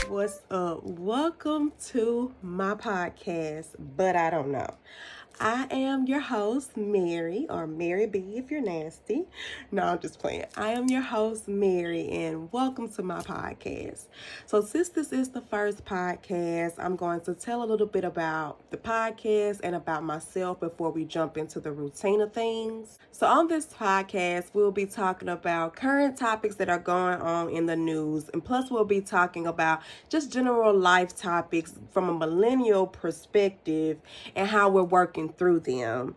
What's up? Welcome to my podcast, but I don't know. I am your host, Mary, or Mary B if you're nasty. No, I'm just playing. I am your host, Mary, and welcome to my podcast. So, since this is the first podcast, I'm going to tell a little bit about the podcast and about myself before we jump into the routine of things. So, on this podcast, we'll be talking about current topics that are going on in the news, and plus, we'll be talking about just general life topics from a millennial perspective and how we're working through them.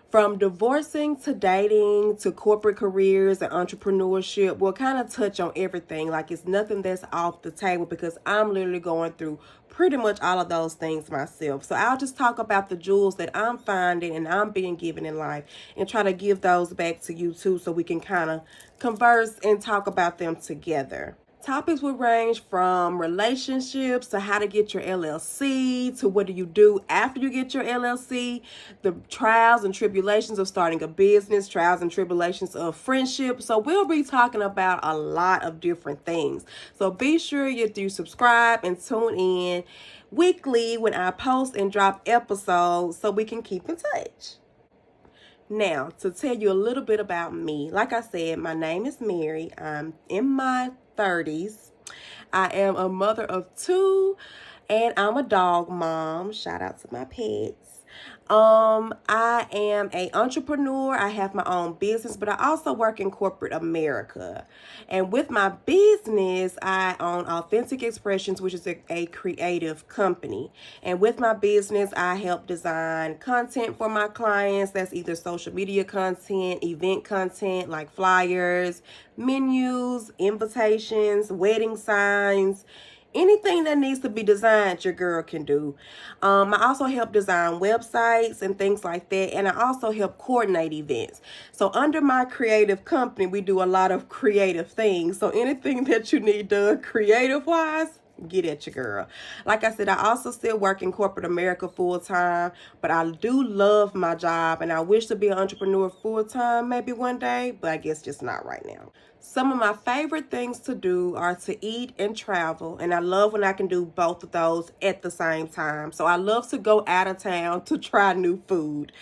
From divorcing to dating to corporate careers and entrepreneurship, we'll kind of touch on everything. Like it's nothing that's off the table because I'm literally going through pretty much all of those things myself. So I'll just talk about the jewels that I'm finding and I'm being given in life and try to give those back to you too so we can kind of converse and talk about them together. Topics will range from relationships to how to get your LLC to what do you do after you get your LLC, the trials and tribulations of starting a business, trials and tribulations of friendship. So we'll be talking about a lot of different things. So be sure you subscribe and tune in weekly when I post and drop episodes so we can keep in touch. Now, to tell you a little bit about me, like I said, my name is Mary. I'm in my 30s. I am a mother of two, and I'm a dog mom. Shout out to my pets. I am an entrepreneur. I have my own business, but I also work in corporate America. And with my business, I own Authentic Expressions, which is a creative company. And with my business, I help design content for my clients. That's either social media content, event content like flyers, menus, invitations, wedding signs. Anything that needs to be designed, your girl can do. I also help design websites and things like that. And I also help coordinate events. So under my creative company, we do a lot of creative things. So anything that you need done creative-wise, get at your girl. Like I said, I also still work in corporate America full time, but I do love my job and I wish to be an entrepreneur full time maybe one day, but I guess just not right now. Some of my favorite things to do are to eat and travel, and I love when I can do both of those at the same time. So I love to go out of town to try new food.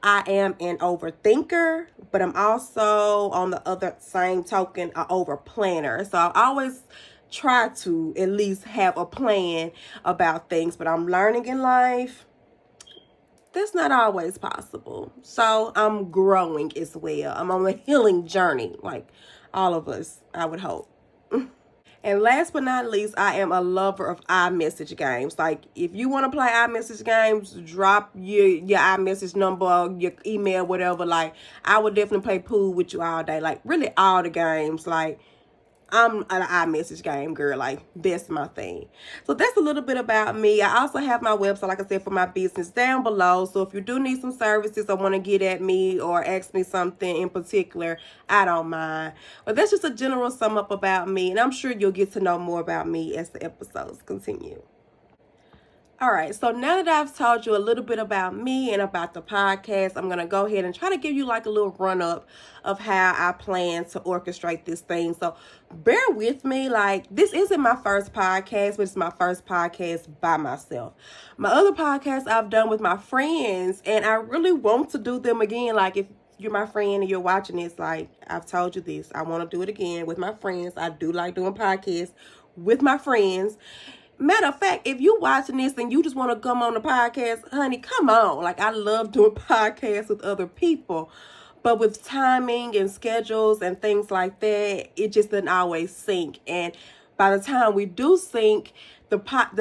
I am an overthinker, but I'm also on the other same token, an over planner. So I always try to at least have a plan about things, but I'm learning in life that's not always possible. So I'm growing as well. I'm on a healing journey, like all of us, I would hope. And last but not least, I am a lover of iMessage games. Like, if you want to play iMessage games, drop your iMessage number, your email, whatever. Like, I would definitely play pool with you all day. Like, really all the games. Like, I'm an iMessage game girl. Like, that's my thing. So that's a little bit about me. I also have my website, like I said, for my business down below. So if you do need some services or want to get at me or ask me something in particular, I don't mind. But that's just a general sum up about me. And I'm sure you'll get to know more about me as the episodes continue. All right, so now that I've told you a little bit about me and about the podcast, I'm going to go ahead and try to give you like a little run up of how I plan to orchestrate this thing. So bear with me. Like, this isn't my first podcast, but it's my first podcast by myself. My other podcasts I've done with my friends, and I really want to do them again. Like, if you're my friend and you're watching this, like, I've told you this, I want to do it again with my friends. I do like doing podcasts with my friends. Matter of fact, if you watching this and you just want to come on the podcast, honey, come on. Like, I love doing podcasts with other people. But with timing and schedules and things like that, it just doesn't always sync. And by the time we do sync, the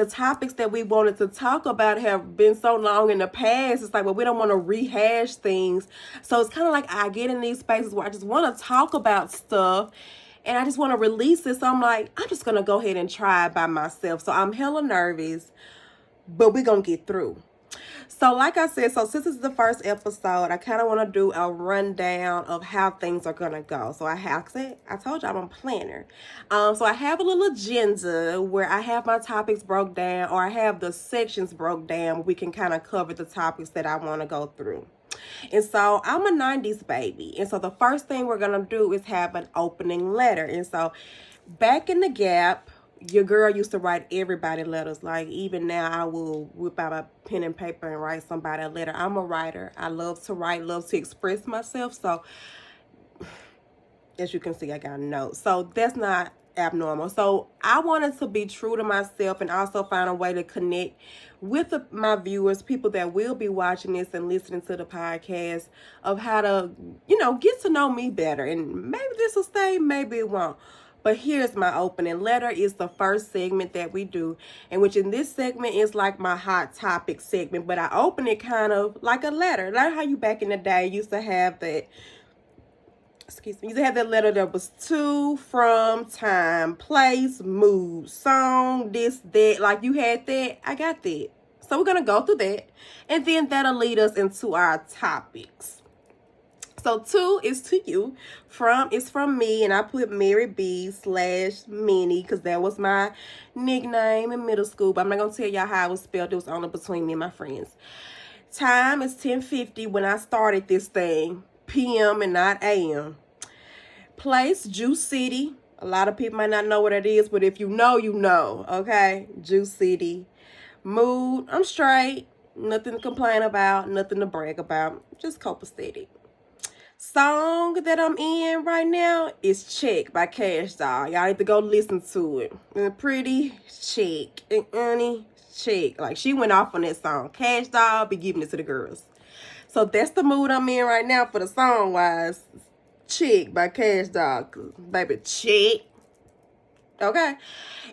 topics that we wanted to talk about have been so long in the past. It's like, well, we don't want to rehash things. So it's kind of like I get in these spaces where I just want to talk about stuff. And I just want to release it. So I'm like, I'm just going to go ahead and try it by myself. So I'm hella nervous, but we're going to get through. So like I said, so since this is the first episode, I kind of want to do a rundown of how things are going to go. So I told you I'm a planner. So I have a little agenda where I have my topics broke down, or I have the sections broke down where we can kind of cover the topics that I want to go through. And so I'm a 90s baby. And so the first thing we're going to do is have an opening letter. And so back in the gap, your girl used to write everybody letters. Like, even now, I will whip out a pen and paper and write somebody a letter. I'm a writer. I love to write, love to express myself. So, as you can see, I got a note. So, that's not abnormal. So, I wanted to be true to myself and also find a way to connect with my viewers, people that will be watching this and listening to the podcast, of how to, get to know me better. And maybe this will stay, maybe it won't. But here's my opening letter. Is the first segment that we do, and which in this segment is like my hot topic segment, but I open it kind of like a letter. Like how you back in the day used to have that, used to have that letter that was to, from, time, place, mood, song, this, that. Like you had that, I got that. So we're going to go through that, and then that'll lead us into our topics. So to is to you, from is from me, and I put Mary B / Minnie because that was my nickname in middle school. But I'm not going to tell y'all how it was spelled. It was only between me and my friends. Time is 10:50 when I started this thing, PM and not AM. Place, Juice City. A lot of people might not know what it is, but if you know, you know, okay? Juice City. Mood, I'm straight. Nothing to complain about, nothing to brag about. Just copacetic. Song that I'm in right now is Check by Cash Doll. Y'all need to go listen to it. And Pretty Check and Honey Check. Like, she went off on that song. Cash Doll be giving it to the girls. So that's the mood I'm in right now for the song wise. Check by Cash Doll. Baby, check. Okay.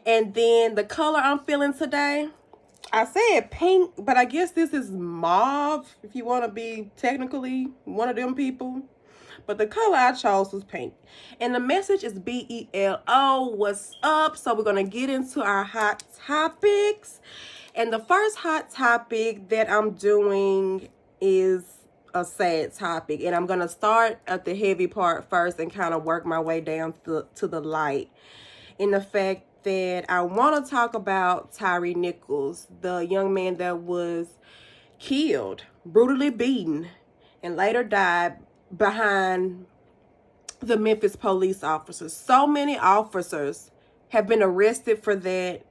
And then the color I'm feeling today, I said pink, but I guess this is mauve, if you want to be technically one of them people. But the color I chose was pink. And the message is BELO. What's up? So we're going to get into our hot topics. And the first hot topic that I'm doing is a sad topic. And I'm going to start at the heavy part first and kind of work my way down to the light. In the fact that I want to talk about Tyree Nichols, the young man that was killed, brutally beaten, and later died behind the Memphis police officers. So many officers have been arrested for that,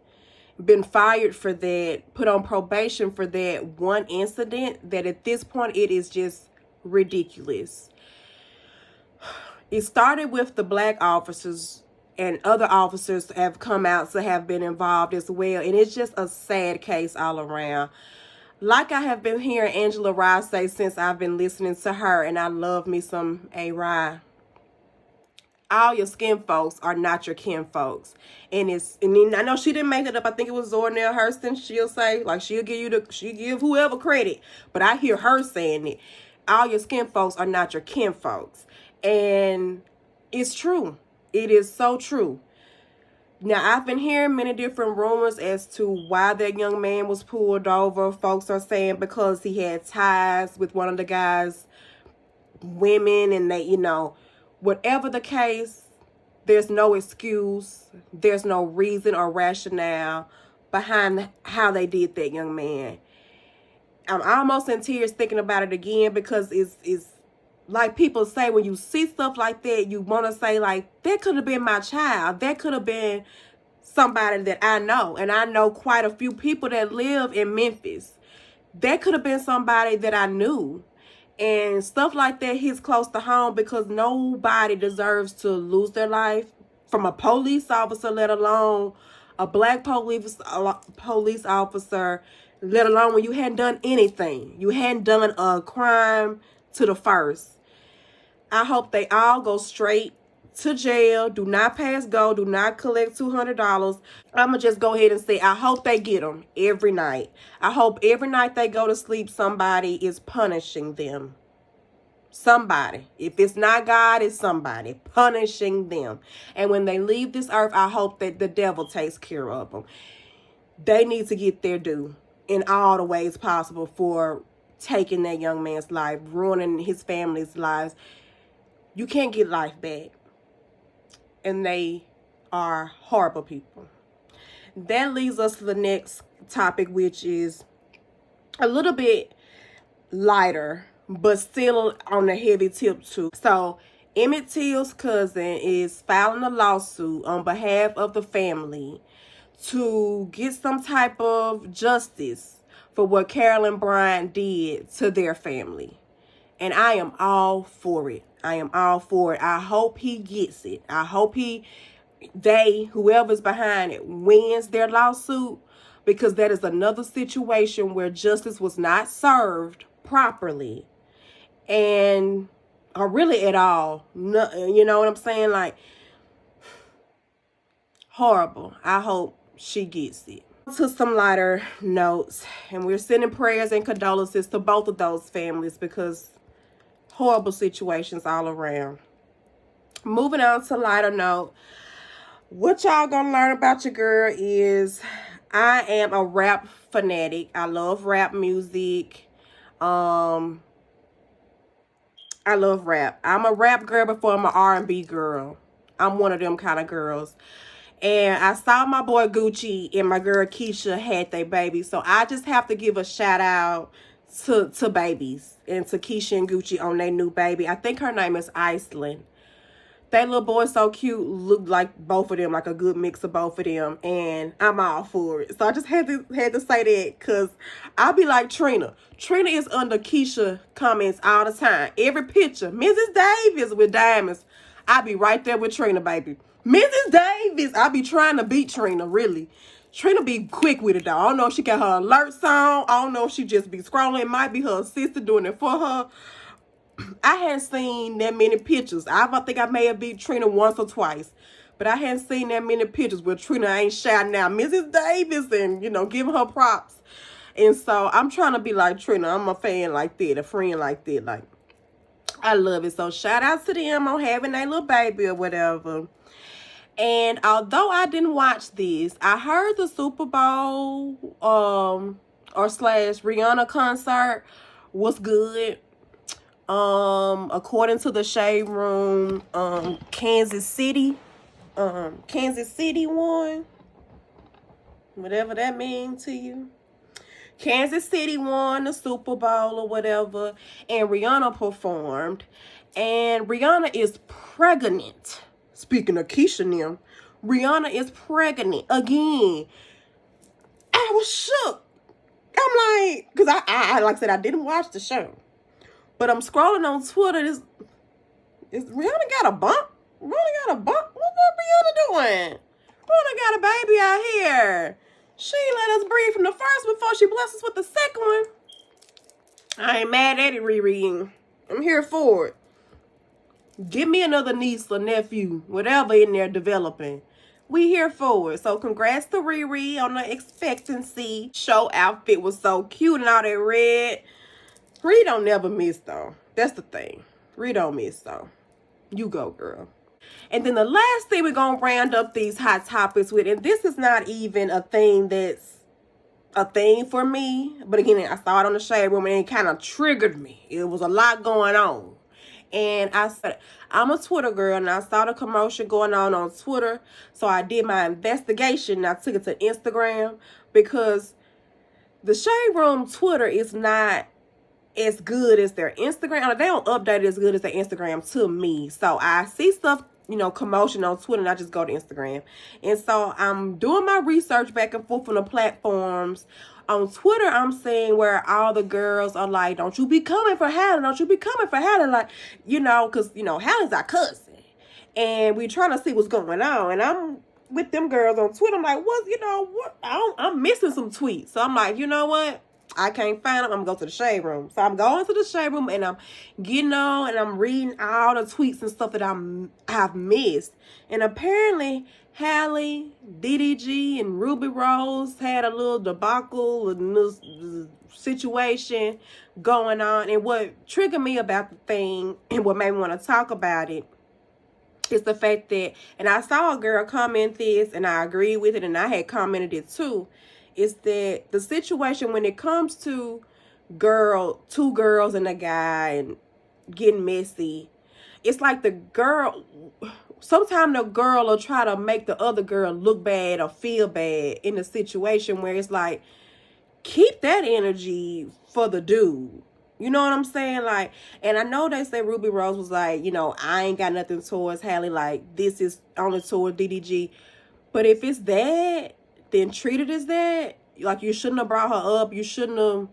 been fired for that, put on probation for that one incident, that at this point it is just ridiculous. It started with the black officers, and other officers have come out to have been involved as well. And it's just a sad case all around. Like I have been hearing Angela Rye say since I've been listening to her, and I love me some A. Rye. All your skin folks are not your kin folks. And then I know she didn't make it up. I think it was Zornell Hurston. She'll say, like, she'll give whoever credit. But I hear her saying it. All your skin folks are not your kin folks. And it's true. It is so true. Now, I've been hearing many different rumors as to why that young man was pulled over. Folks are saying because he had ties with one of the guy's women, and they, whatever the case, there's no excuse. There's no reason or rationale behind how they did that young man. I'm almost in tears thinking about it again, because it's like people say, when you see stuff like that, you want to say, like, that could have been my child. That could have been somebody that I know. And I know quite a few people that live in Memphis. That could have been somebody that I knew. And stuff like that hits close to home, because nobody deserves to lose their life from a police officer, let alone a black police officer, let alone when you hadn't done anything. You hadn't done a crime to the first. I hope they all go straight to jail. Do not pass go. Do not collect $200. I'm going to just go ahead and say, I hope they get them every night. I hope every night they go to sleep, somebody is punishing them. Somebody. If it's not God, it's somebody punishing them. And when they leave this earth, I hope that the devil takes care of them. They need to get their due in all the ways possible for taking that young man's life, ruining his family's lives. You can't get life back. And they are horrible people. That leads us to the next topic, which is a little bit lighter, but still on the heavy tip too. So Emmett Till's cousin is filing a lawsuit on behalf of the family to get some type of justice for what Carolyn Bryant did to their family. And I am all for it. I am all for it. I hope he gets it. I hope whoever's behind it, wins their lawsuit, because that is another situation where justice was not served properly, and or really at all. No, you know what I'm saying? Like, horrible. I hope she gets it. To some lighter notes, and we're sending prayers and condolences to both of those families, because horrible situations all around. Moving on to lighter note, what y'all gonna learn about your girl is I am a rap fanatic. I love rap music. I love rap. I'm a rap girl before I'm an R&B girl. I'm one of them kind of girls. And I saw my boy Gucci and my girl Keisha had their baby. So I just have to give a shout out to babies and to Keisha and Gucci on their new baby. I think her name is Iceland. That little boy so cute, looked like both of them, like a good mix of both of them, and I'm all for it. So I just had to say that, because I'll be like Trina. Trina is under Keisha comments all the time. Every picture, Mrs. Davis with diamonds, I be right there with Trina, baby. Mrs. Davis, I be trying to beat Trina, really. Trina be quick with it, though. I don't know if she got her alerts on. I don't know if she just be scrolling. It might be her sister doing it for her. I hadn't seen that many pictures. I think I may have beat Trina once or twice, but I hadn't seen that many pictures where Trina ain't shouting out Mrs. Davis and, you know, giving her props. And so I'm trying to be like Trina. I'm a fan like that, a friend like that. Like, I love it. So shout out to them on having a little baby or whatever. And although I didn't watch this, I heard the Super Bowl or slash Rihanna concert was good. According to the Shade Room, Kansas City won. Whatever that means to you. Kansas City won the Super Bowl or whatever, and Rihanna performed. And Rihanna is pregnant. Speaking of Keisha and them, Rihanna is pregnant again. I was shook. I'm like, because I like I said, I didn't watch the show. But I'm scrolling on Twitter. Is Rihanna got a bump? Rihanna got a bump? What Rihanna doing? Rihanna got a baby out here. She let us breathe from the first before she blessed us with the second one. I ain't mad at it, Riri. I'm here for it. Give me another niece or nephew, whatever in there developing. We here for it. So congrats to Riri on the expectancy. Show outfit was so cute and all that red. Ree don't never miss, though. That's the thing. Ree don't miss, though. You go, girl. And then the last thing we're going to round up these hot topics with, and this is not even a thing that's a thing for me. But again, I saw it on the Shade Room, and it kind of triggered me. It was a lot going on. And I said, I'm a Twitter girl, and I saw the commotion going on Twitter. So I did my investigation, and I took it to Instagram, because the Shade Room Twitter is not as good as their Instagram. They don't update it as good as their Instagram to me. So I see stuff, you know, commotion on Twitter, and I just go to Instagram. And so I'm doing my research back and forth on the platforms. On Twitter, I'm seeing where all the girls are like, don't you be coming for Halle. Don't you be coming for Halle. Like, you know, because, you know, Halle's our cousin. And we trying to see what's going on. And I'm with them girls on Twitter. I'm like, what, you know, what? I'm missing some tweets. So I'm like, you know what? I can't find them. I'm going to go to the Shade Room. So I'm going to the Shade Room, and I'm getting on, and I'm reading all the tweets and stuff that I've missed. And apparently, Halle, DDG, and Ruby Rose had a little debacle, a little situation going on. And what triggered me about the thing, and what made me want to talk about it, is the fact that, and I saw a girl comment this, and I agreed with it, and I had commented it too, is that the situation when it comes to two girls and a guy and getting messy, it's like the girl, sometimes the girl will try to make the other girl look bad or feel bad in the situation, where it's like, keep that energy for the dude. You know what I'm saying? Like, and I know they say Ruby Rose was like, I ain't got nothing towards Halle. Like, this is only toward DDG. But if it's that, then treat it as that. Like, you shouldn't have brought her up. You shouldn't have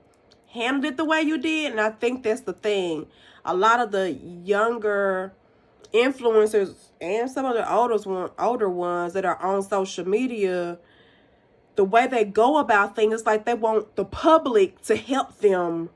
handled it the way you did. And I think that's the thing. A lot of the younger influencers and some of the older ones that are on social media, the way they go about things, it's like they want the public to help them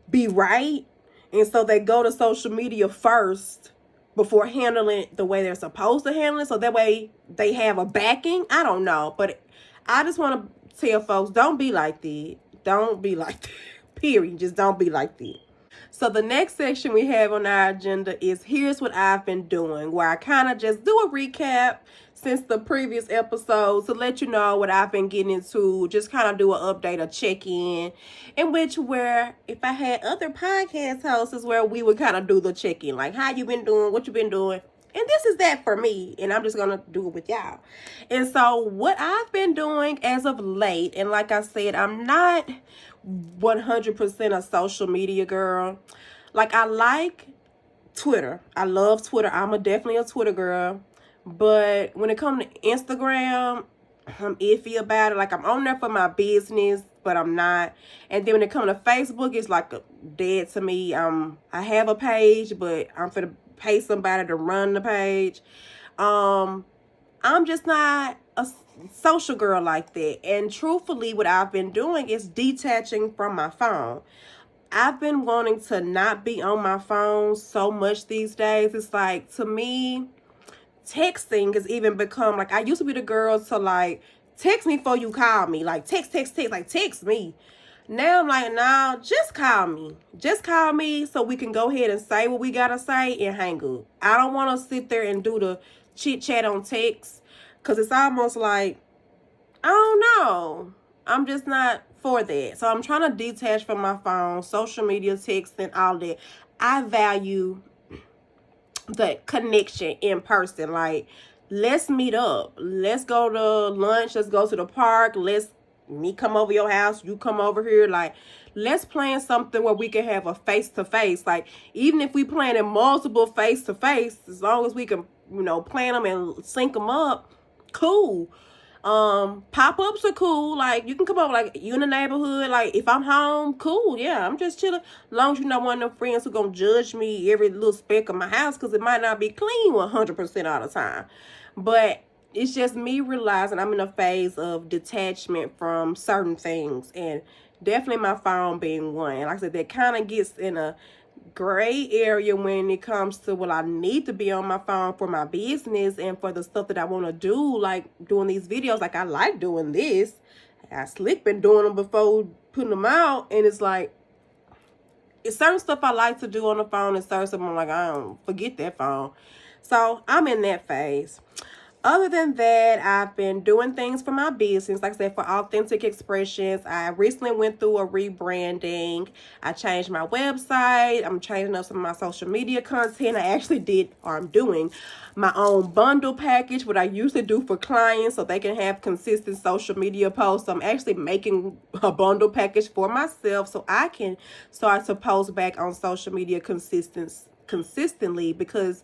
be right. And so they go to social media first before handling it the way they're supposed to handle it. So that way they have a backing. I don't know. But I just want to tell folks, don't be like that. Don't be like that. Period. Just don't be like that. So the next section we have on our agenda is here's what I've been doing, where I kind of just do a recap since the previous episode to let you know what I've been getting into, just kind of do an update, a check-in, where if I had other podcast hosts is where we would kind of do the check-in, like how you been doing, what you been doing. And this is that for me, and I'm just going to do it with y'all. And so what I've been doing as of late, and like I said, I'm not 100% a social media girl. Like, I like Twitter. I love Twitter. I'm definitely a Twitter girl. But when it comes to Instagram, I'm iffy about it. Like, I'm on there for my business, but I'm not. And then when it comes to Facebook, it's like dead to me. I have a page, but I'm finna pay somebody to run the page. I'm just not a social girl like that. And truthfully, what I've been doing is detaching from my phone. I've been wanting to not be on my phone so much these days. It's like, to me, texting has even become like, I used to be the girl to like text me before you call me, like text, like text me. Now I'm like, nah, just call me so we can go ahead and say what we gotta say and hang up. I don't want to sit there and do the chit chat on text, because it's almost like, I don't know, I'm just not for that. So I'm trying to detach from my phone, social media, text, and all that. I value the connection in person. Like, let's meet up, let's go to lunch, let's go to the park, me come over your house, you come over here. Like, let's plan something where we can have a face-to-face. Like, even if we planning multiple face-to-face, as long as we can, plan them and sync them up, cool. Pop-ups are cool. Like, you can come over, like, you in the neighborhood, like, if I'm home, cool, yeah, I'm just chilling. As long as you're not one of them friends who gonna judge me every little speck of my house, because it might not be clean 100% all the time. But it's just me realizing I'm in a phase of detachment from certain things, and definitely my phone being one. And like I said, that kind of gets in a gray area when it comes to, well, I need to be on my phone for my business and for the stuff that I want to do, like doing these videos. Like, I like doing this. I slick been doing them before putting them out, and it's like, it's certain stuff I like to do on the phone, and certain stuff I'm like, I don't forget that phone. So I'm in that phase. Other than that, I've been doing things for my business. Like I said, for Authentic Expressions, I recently went through a rebranding. I changed my website. I'm changing up some of my social media content. I actually I'm doing my own bundle package, what I usually do for clients so they can have consistent social media posts. I'm actually making a bundle package for myself so I can start to post back on social media consistently, because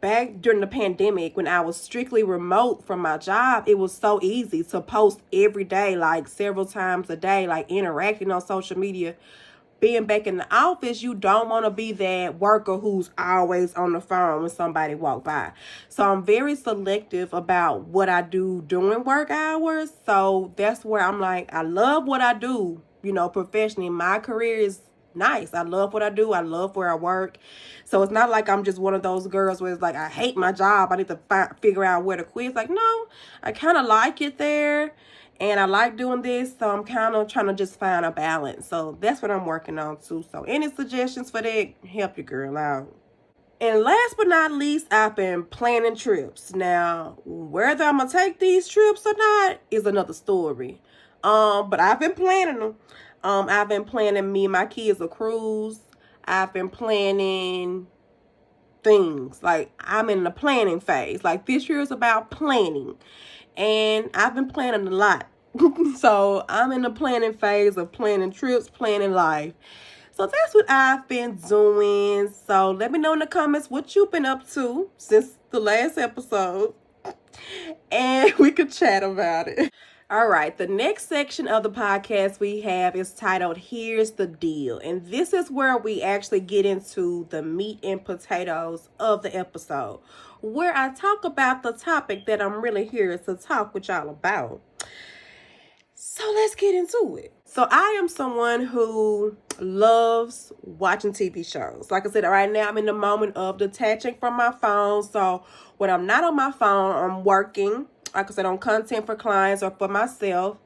back during the pandemic, when I was strictly remote from my job, it was so easy to post every day, like several times a day, like interacting on social media. Being back in the office, you don't want to be that worker who's always on the phone when somebody walk by. So I'm very selective about what I do during work hours. So that's where I'm like, I love what I do, professionally. My career is nice. I love what I do. I love where I work. So it's not like I'm just one of those girls where it's like, I hate my job, I need to figure out where to quit. It's like, no, I kind of like it there, and I like doing this. So I'm kind of trying to just find a balance. So that's what I'm working on too. So any suggestions for that, help your girl out. And last but not least, I've been planning trips. Now, whether I'm going to take these trips or not is another story. But I've been planning them. I've been planning me and my kids a cruise. I've been planning things. Like, I'm in the planning phase. Like, this year is about planning. And I've been planning a lot. So I'm in the planning phase of planning trips, planning life. So that's what I've been doing. So let me know in the comments what you've been up to since the last episode, and we could chat about it. All right, the next section of the podcast we have is titled Here's the Deal. And this is where we actually get into the meat and potatoes of the episode, where I talk about the topic that I'm really here to talk with y'all about. So let's get into it. So I am someone who loves watching TV shows. Like I said, right now I'm in the moment of detaching from my phone. So when I'm not on my phone, I'm working, like I said, on content for clients or for myself.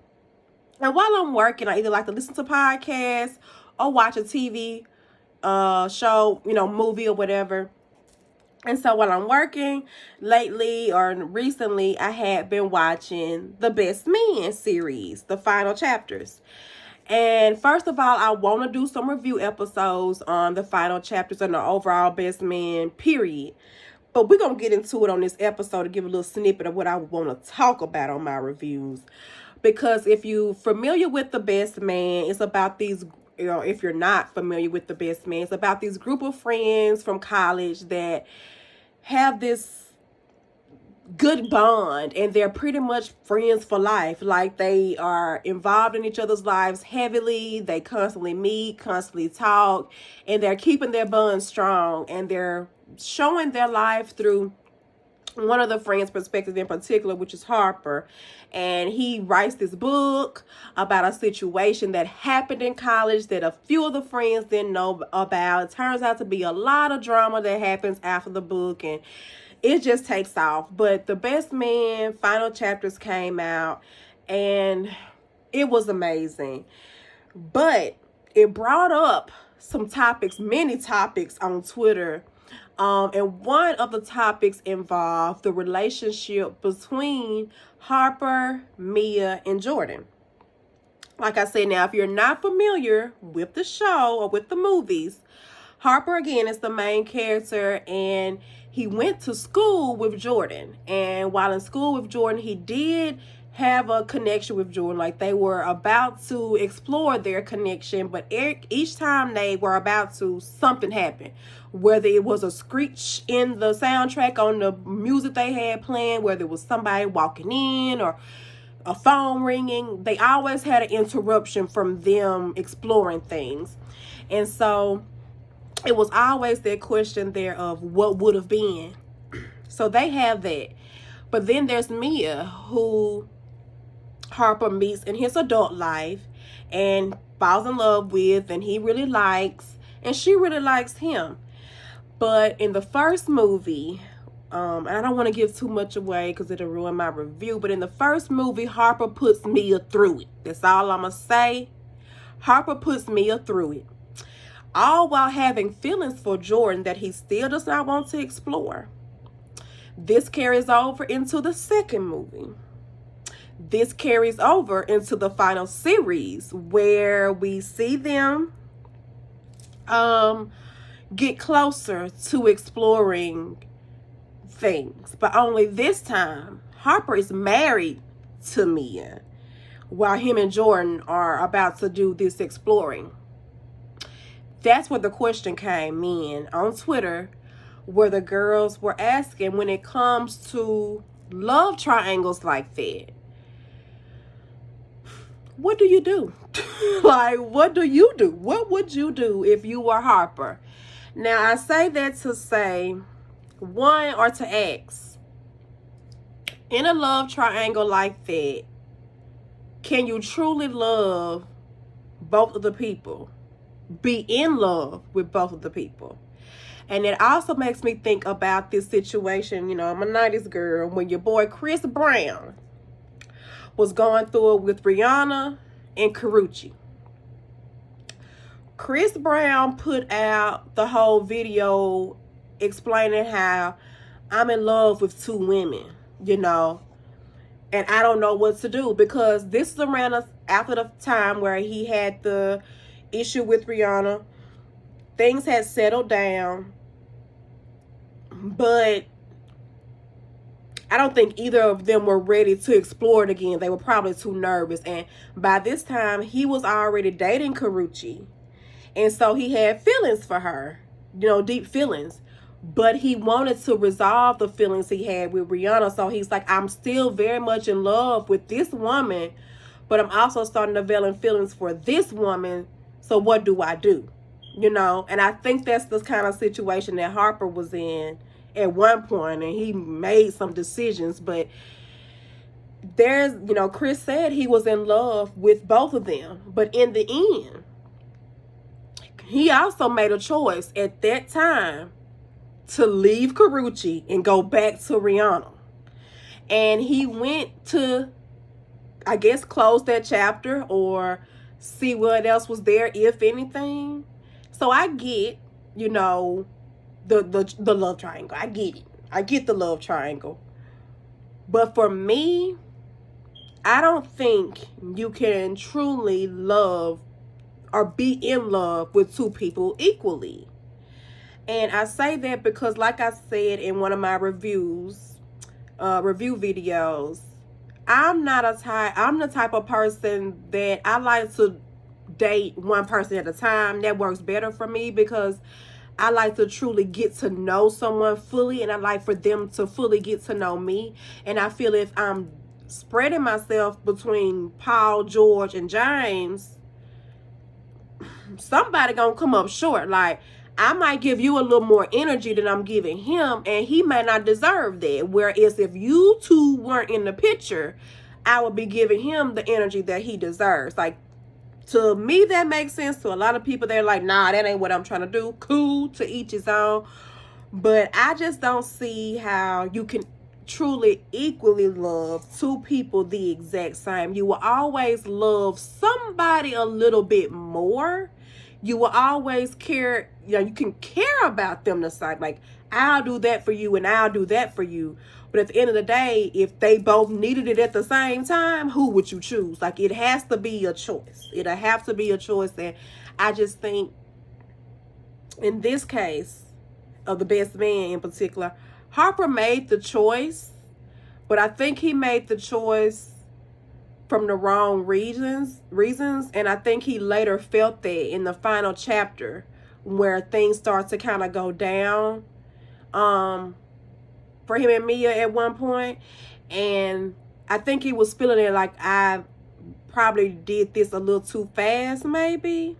And while I'm working, I either like to listen to podcasts or watch a TV show, movie or whatever. And so while I'm working lately or recently, I had been watching the Best Man series, the final chapters. And first of all, I want to do some review episodes on the final chapters and the overall Best Man, period. But we're going to get into it on this episode to give a little snippet of what I want to talk about on my reviews. Because if you're familiar with the Best Man, it's about these, if you're not familiar with the Best Man, it's about these group of friends from college that have this good bond, and they're pretty much friends for life. Like, they are involved in each other's lives heavily. They constantly meet, constantly talk, and they're keeping their bond strong, and they're showing their life through one of the friends' perspective in particular, which is Harper. And he writes this book about a situation that happened in college that a few of the friends didn't know about. It turns out to be a lot of drama that happens after the book, and it just takes off. But the Best Man final chapters came out, and it was amazing. But it brought up some topics, many topics on Twitter. And one of the topics involved the relationship between Harper, Mia, and Jordan. Like I said, now, if you're not familiar with the show or with the movies, Harper, again, is the main character, and he went to school with Jordan. And while in school with Jordan, he did have a connection with Jordan. Like, they were about to explore their connection, but each time they were about to, something happened. Whether it was a screech in the soundtrack on the music they had playing, whether it was somebody walking in or a phone ringing, they always had an interruption from them exploring things. And so it was always that question there of what would have been. So they have that. But then there's Mia, who Harper meets in his adult life and falls in love with, and he really likes, and she really likes him. But in the first movie, and I don't want to give too much away because it'll ruin my review, but in the first movie, Harper puts Mia through it. That's all I'm going to say. Harper puts Mia through it. All while having feelings for Jordan that he still does not want to explore. This carries over into the second movie. This carries over into the final series, where we see them get closer to exploring things. But only this time, Harper is married to Mia, while him and Jordan are about to do this exploring. That's where the question came in on Twitter, where the girls were asking, when it comes to love triangles like that, what do you do? Like, what do you do? What would you do if you were Harper? Now, I say that to say, one, or to ask, in a love triangle like that, can you truly love both of the people? Be in love with both of the people? And it also makes me think about this situation, I'm a 90s girl, when your boy Chris Brown was going through it with Rihanna and Karrueche. Chris Brown put out the whole video explaining how I'm in love with two women, and I don't know what to do, because this is around after the time where he had the issue with Rihanna. Things had settled down, but I don't think either of them were ready to explore it again. They were probably too nervous. And by this time, he was already dating Karrueche. And so he had feelings for her, you know, deep feelings. But he wanted to resolve the feelings he had with Rihanna. So he's like, I'm still very much in love with this woman, but I'm also starting to develop feelings for this woman. So what do I do? You know, and I think that's the kind of situation that Harper was in at one point, and he made some decisions. But there's, you know, Chris said he was in love with both of them. But in the end, he also made a choice at that time to leave Karrueche and go back to Rihanna. And he went to, I guess, close that chapter or see what else was there, if anything. So I get, you know, the love triangle. I get it. I get the love triangle. But for me, I don't think you can truly love or be in love with two people equally. And I say that because, like I said in one of my review videos, I'm the type of person that I like to date one person at a time. That works better for me because I like to truly get to know someone fully, and I like for them to fully get to know me. And I feel if I'm spreading myself between Paul, George, and James, somebody gonna come up short. Like, I might give you a little more energy than I'm giving him, and he may not deserve that. Whereas if you two weren't in the picture, I would be giving him the energy that he deserves. Like, to me, that makes sense. To a lot of people, they're like, nah, that ain't what I'm trying to do. Cool, to each his own. But I just don't see how you can truly equally love two people the exact same. You will always love somebody a little bit more. You will always care, you know, you can care about them the same. Like, I'll do that for you and I'll do that for you. But at the end of the day, if they both needed it at the same time, who would you choose? Like, it has to be a choice. It'll have to be a choice. And I just think in this case of the best man in particular, Harper made the choice, but I think he made the choice from the wrong reasons, and I think he later felt that in the final chapter where things start to kind of go down for him and Mia at one point. And I think he was feeling it like, I probably did this a little too fast, maybe,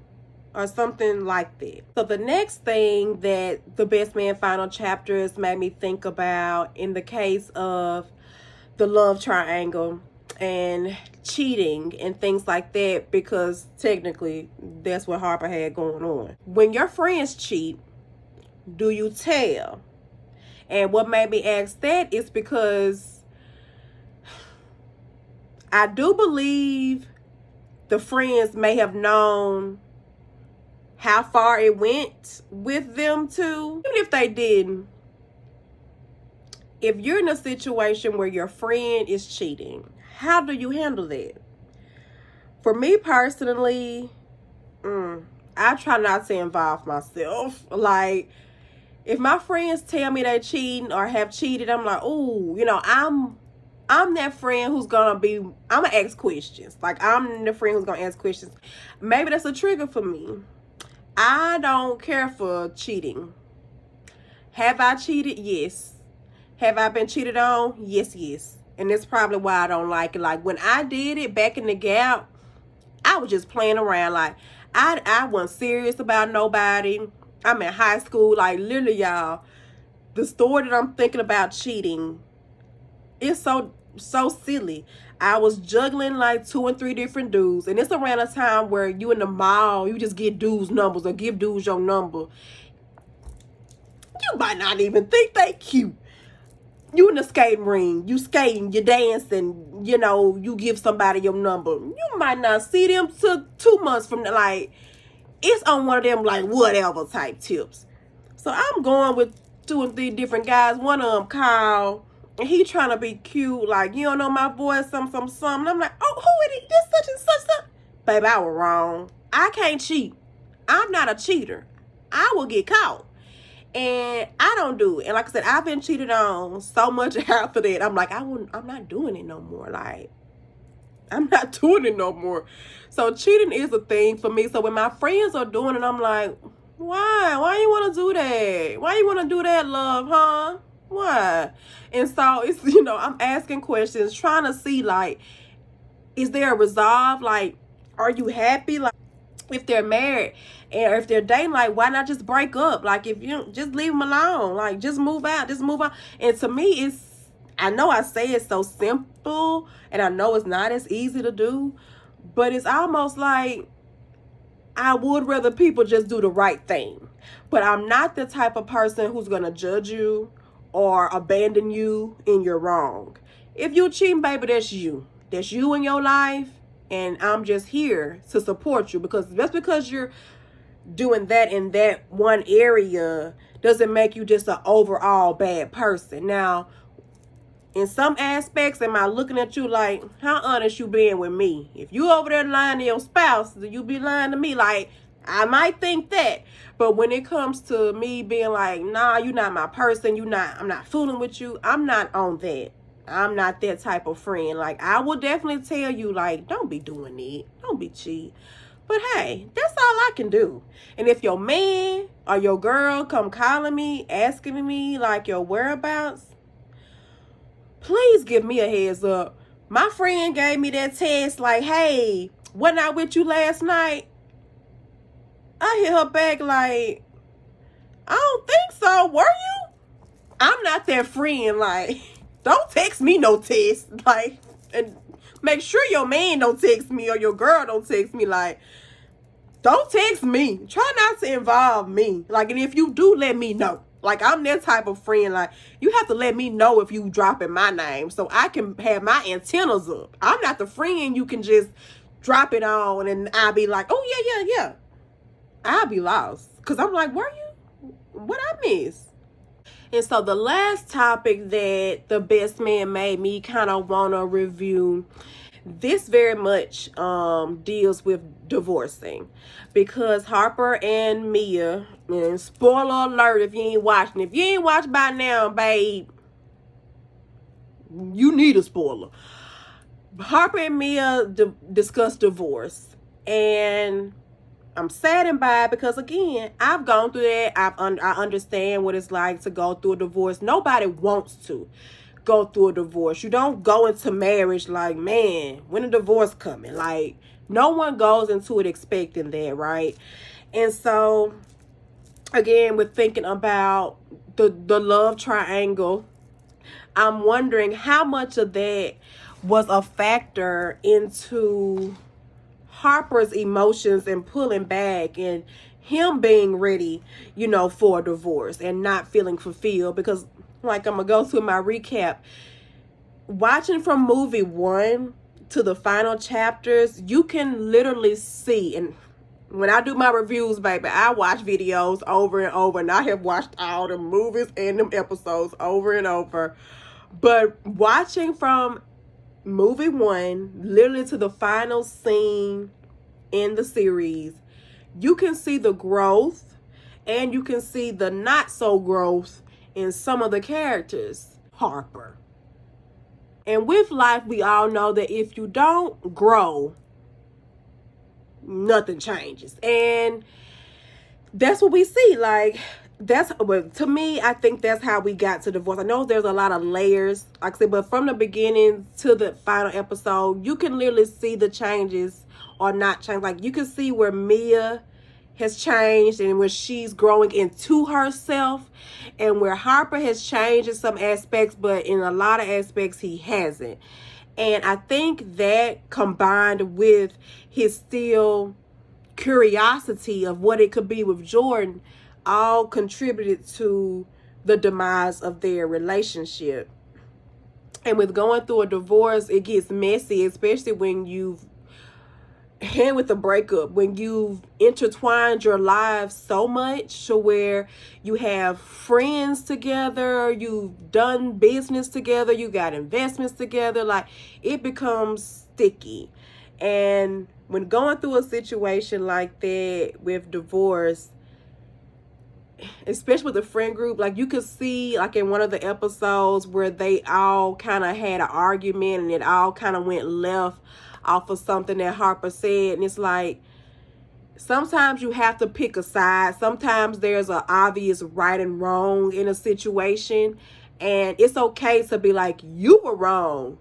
or something like that. So the next thing that the best man final chapters made me think about in the case of the love triangle and cheating and things like that, because technically that's what Harper had going on. When your friends cheat, do you tell? And what made me ask that is because I do believe the friends may have known how far it went with them too. Even if they didn't, if you're in a situation where your friend is cheating, how do you handle that? For me personally, I try not to involve myself. Like, if my friends tell me they're cheating or have cheated, I'm like, ooh, you know, I'm that friend who's gonna be, I'm gonna ask questions. Like, I'm the friend who's gonna ask questions. Maybe that's a trigger for me. I don't care for cheating. Have I cheated? Yes. Have I been cheated on? Yes, yes. And that's probably why I don't like it. Like, when I did it back in the Gap, I was just playing around. Like, I wasn't serious about nobody. I'm in high school. Like, literally, y'all, the story that I'm thinking about cheating is so silly. I was juggling like 2 and 3 different dudes. And it's around a time where you in the mall, you just get dudes' numbers or give dudes your number. You might not even think they cute. You in the skating ring, you skating, you dancing, you know, you give somebody your number. You might not see them till 2 months from now. Like, it's on one of them, like, whatever type tips. So I'm going with 2 and 3 different guys. One of them, Kyle, and he trying to be cute. Like, you don't know my voice, something. I'm like, oh, who is it? This such and such. Baby, I was wrong. I can't cheat. I'm not a cheater. I will get caught. And I don't do it. And like I said, I've been cheated on so much after that. I'm like, I'm not doing it no more. Like, I'm not doing it no more. So cheating is a thing for me. So when my friends are doing it, I'm like, why? Why you want to do that? Why you want to do that, love, huh? Why? And so it's, I'm asking questions, trying to see, like, is there a resolve? Like, are you happy? Like, if they're married and if they're dating, like, why not just break up? Like, if you just leave them alone, like, just move out, just move on. And to me, I know I say it's so simple and I know it's not as easy to do, but it's almost like I would rather people just do the right thing. But I'm not the type of person who's going to judge you or abandon you in your wrong. If you're cheating, baby, that's you. That's you in your life. And I'm just here to support you, because just because you're doing that in that one area doesn't make you just an overall bad person. Now, in some aspects, am I looking at you like, how honest you being with me? If you over there lying to your spouse, do you be lying to me? Like, I might think that. But when it comes to me being like, nah, you're not my person, I'm not fooling with you, I'm not on that. I'm not that type of friend. Like, I will definitely tell you, like, don't be doing it. Don't be cheat. But hey, that's all I can do. And if your man or your girl come calling me, asking me, like, your whereabouts, please give me a heads up. My friend gave me that text like, hey, wasn't I with you last night? I hit her back like, I don't think so. Were you? I'm not that friend. Like, don't text me no text. Like, and make sure your man don't text me or your girl don't text me. Like, don't text me. Try not to involve me. Like, and if you do, let me know. Like, I'm that type of friend. Like, you have to let me know if you dropping my name so I can have my antennas up. I'm not the friend you can just drop it on and I'll be like, oh, yeah. I'll be lost. Because I'm like, were you? What I miss? And so the last topic that the best man made me kind of want to review, this very much deals with divorcing, because Harper and Mia, and spoiler alert if you ain't watching, if you ain't watched by now, babe, you need a spoiler. Harper and Mia discussed divorce, and I'm saddened by it because, again, I've gone through that. I understand what it's like to go through a divorce. Nobody wants to go through a divorce. You don't go into marriage like, man, when a divorce coming? Like, no one goes into it expecting that, right? And so, again, we're thinking about the love triangle. I'm wondering how much of that was a factor into Harper's emotions and pulling back and him being ready, for a divorce and not feeling fulfilled. Because, like, I'm going to go through my recap. Watching from movie 1 to the final chapters, you can literally see, and when I do my reviews, baby, I watch videos over and over, and I have watched all the movies and them episodes over and over. But watching from movie 1 literally to the final scene in the series, you can see the growth and you can see the not so growth in some of the characters. Harper. And with life, we all know that if you don't grow, nothing changes. And that's what we see. Like, to me, I think that's how we got to divorce. I know there's a lot of layers, like I said, but from the beginning to the final episode, you can literally see the changes or not change. Like, you can see where Mia has changed and where she's growing into herself, and where Harper has changed in some aspects, but in a lot of aspects he hasn't. And I think that, combined with his still curiosity of what it could be with Jordan, all contributed to the demise of their relationship. And with going through a divorce, it gets messy, especially when and with a breakup, when you've intertwined your lives so much to where you have friends together, you've done business together, you got investments together, like, it becomes sticky. And when going through a situation like that with divorce, especially with the friend group, like you could see like in one of the episodes where they all kind of had an argument and it all kind of went left off of something that Harper said. And it's like, sometimes you have to pick a side. Sometimes there's an obvious right and wrong in a situation. And it's okay to be like, you were wrong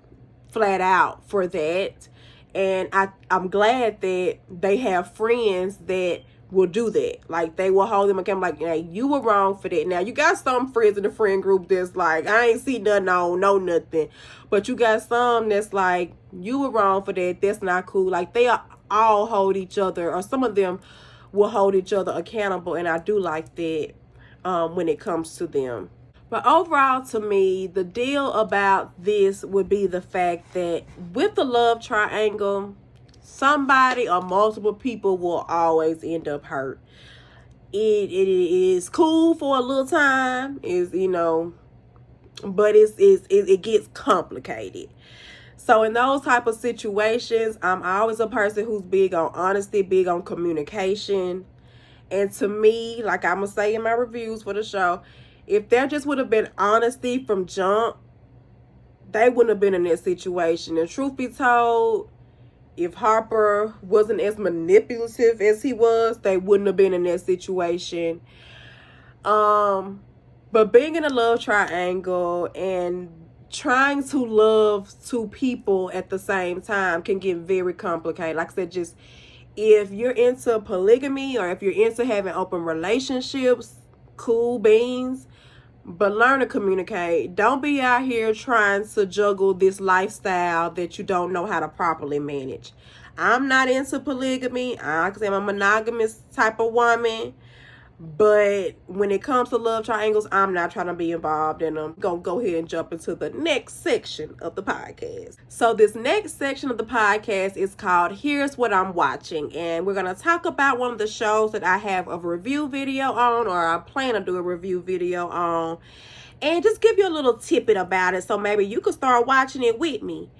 flat out for that. And I'm glad that they have friends that will do that. Like, they will hold them accountable, like, hey, you were wrong for that. Now, you got some friends in the friend group that's like, I ain't see nothing on, no nothing. But you got some that's like, you were wrong for that. That's not cool. Like, they all hold each other, or some of them will hold each other accountable. And I do like that when it comes to them. But overall, to me, the deal about this would be the fact that with the love triangle, somebody or multiple people will always end up hurt. It is cool for a little time, but it gets complicated. So in those type of situations, I'm always a person who's big on honesty, big on communication. And to me, like I'm going to say in my reviews for the show, if there just would have been honesty from jump, they wouldn't have been in that situation. And truth be told, if Harper wasn't as manipulative as he was, they wouldn't have been in that situation. But being in a love triangle and trying to love two people at the same time can get very complicated. Like I said, just if you're into polygamy or if you're into having open relationships, cool beans. But learn to communicate. Don't be out here trying to juggle this lifestyle that you don't know how to properly manage. I'm not into polygamy. I'm a monogamous type of woman. But when it comes to love triangles, I'm not trying to be involved in them. Gonna go ahead and jump into the next section of the podcast. So this next section of the podcast is called Here's What I'm Watching. And we're going to talk about one of the shows that I have a review video on, or I plan to do a review video on, and just give you a little tidbit about it so maybe you could start watching it with me.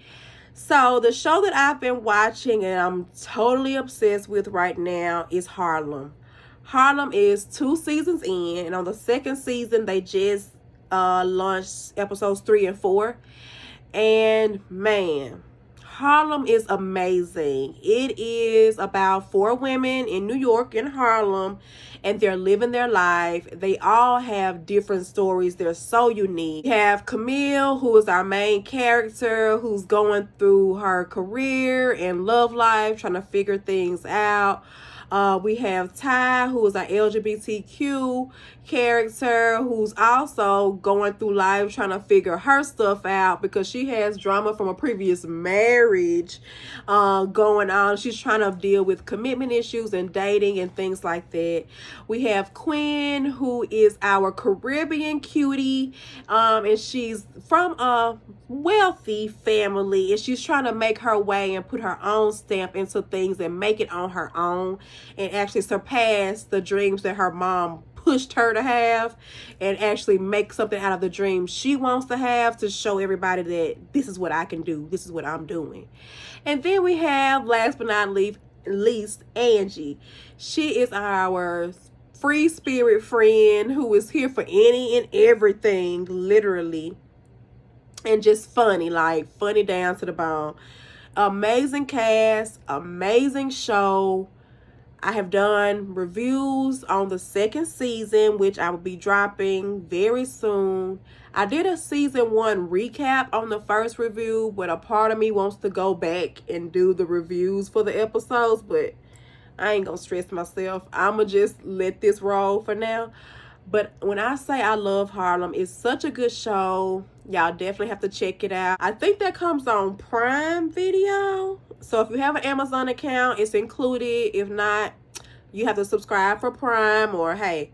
So the show that I've been watching and I'm totally obsessed with right now is Harlem. Harlem is 2 seasons in, and on the 2nd season they just launched episodes 3 and 4. And man, Harlem is amazing. It is about 4 women in New York, in Harlem, and they're living their life. They all have different stories. They're so unique. We have Camille, who is our main character, who's going through her career and love life, trying to figure things out. We have Ty, who is our LGBTQ character, who's also going through life trying to figure her stuff out because she has drama from a previous marriage going on. She's trying to deal with commitment issues and dating and things like that. We have Quinn, who is our Caribbean cutie, and she's from a wealthy family, and she's trying to make her way and put her own stamp into things and make it on her own and actually surpass the dreams that her mom pushed her to have, and actually make something out of the dreams she wants to have, to show everybody that this is what I can do, this is what I'm doing. And then we have, last but not least, Angie. She is our free spirit friend who is here for any and everything, literally, and just funny, like funny down to the bone. Amazing cast, amazing show. I have done reviews on the 2nd season, which I will be dropping very soon. I did a season 1 recap on the first review, but a part of me wants to go back and do the reviews for the episodes, but I ain't gonna stress myself. I'ma just let this roll for now. But when I say I love Harlem, it's such a good show. Y'all definitely have to check it out. I think that comes on Prime Video. So if you have an Amazon account, it's included. If not, you have to subscribe for Prime. Or hey,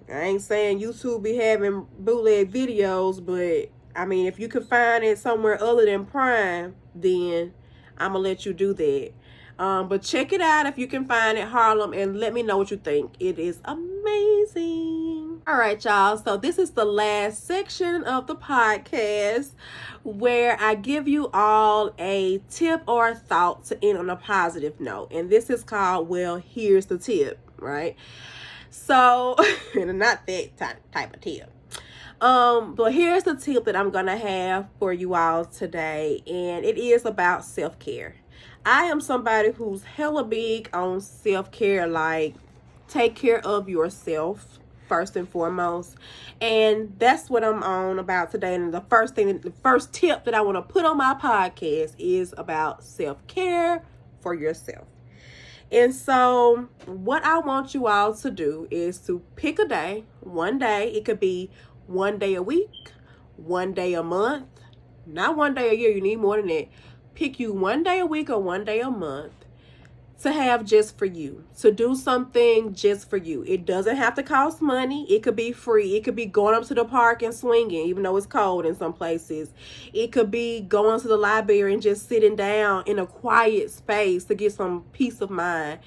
I ain't saying YouTube be having bootleg videos, but I mean, if you can find it somewhere other than Prime, then I'm gonna let you do that. But check it out if you can find it, Harlem, and let me know what you think. It is amazing. All right, y'all. So this is the last section of the podcast where I give you all a tip or a thought to end on a positive note. And this is called, well, here's the tip, right? So, not that type of tip. But here's the tip that I'm gonna have for you all today, and it is about self-care. I am somebody who's hella big on self-care, like take care of yourself first and foremost. And that's what I'm on about today. And the first tip that I want to put on my podcast is about self-care for yourself. And so what I want you all to do is to pick a day, one day. It could be one day a week, one day a month, not one day a year. You need more than that. Pick you one day a week or one day a month to have just for you, to do something just for you. It doesn't have to cost money. It could be free. It could be going up to the park and swinging, even though it's cold in some places. It could be going to the library and just sitting down in a quiet space to get some peace of mind.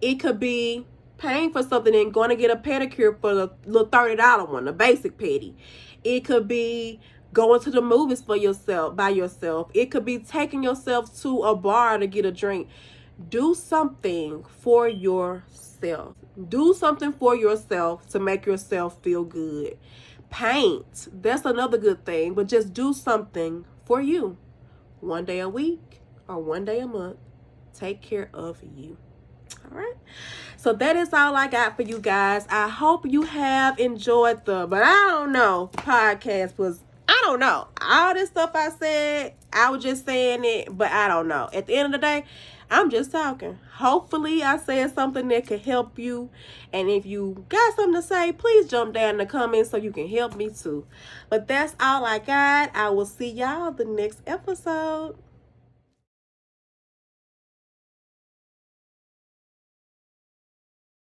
It could be paying for something and going to get a pedicure for the little $30 one, the basic pedi. It could be going to the movies for yourself, by yourself. It could be taking yourself to a bar to get a drink. Do something for yourself. Do something for yourself to make yourself feel good. Paint. That's another good thing. But just do something for you. One day a week or one day a month. Take care of you. All right. So that is all I got for you guys. I hope you have enjoyed but I don't know, podcast was, I don't know. All this stuff I said, I was just saying it, but I don't know. At the end of the day, I'm just talking. Hopefully I said something that could help you. And if you got something to say, please jump down in the comments so you can help me too. But that's all I got. I will see y'all the next episode.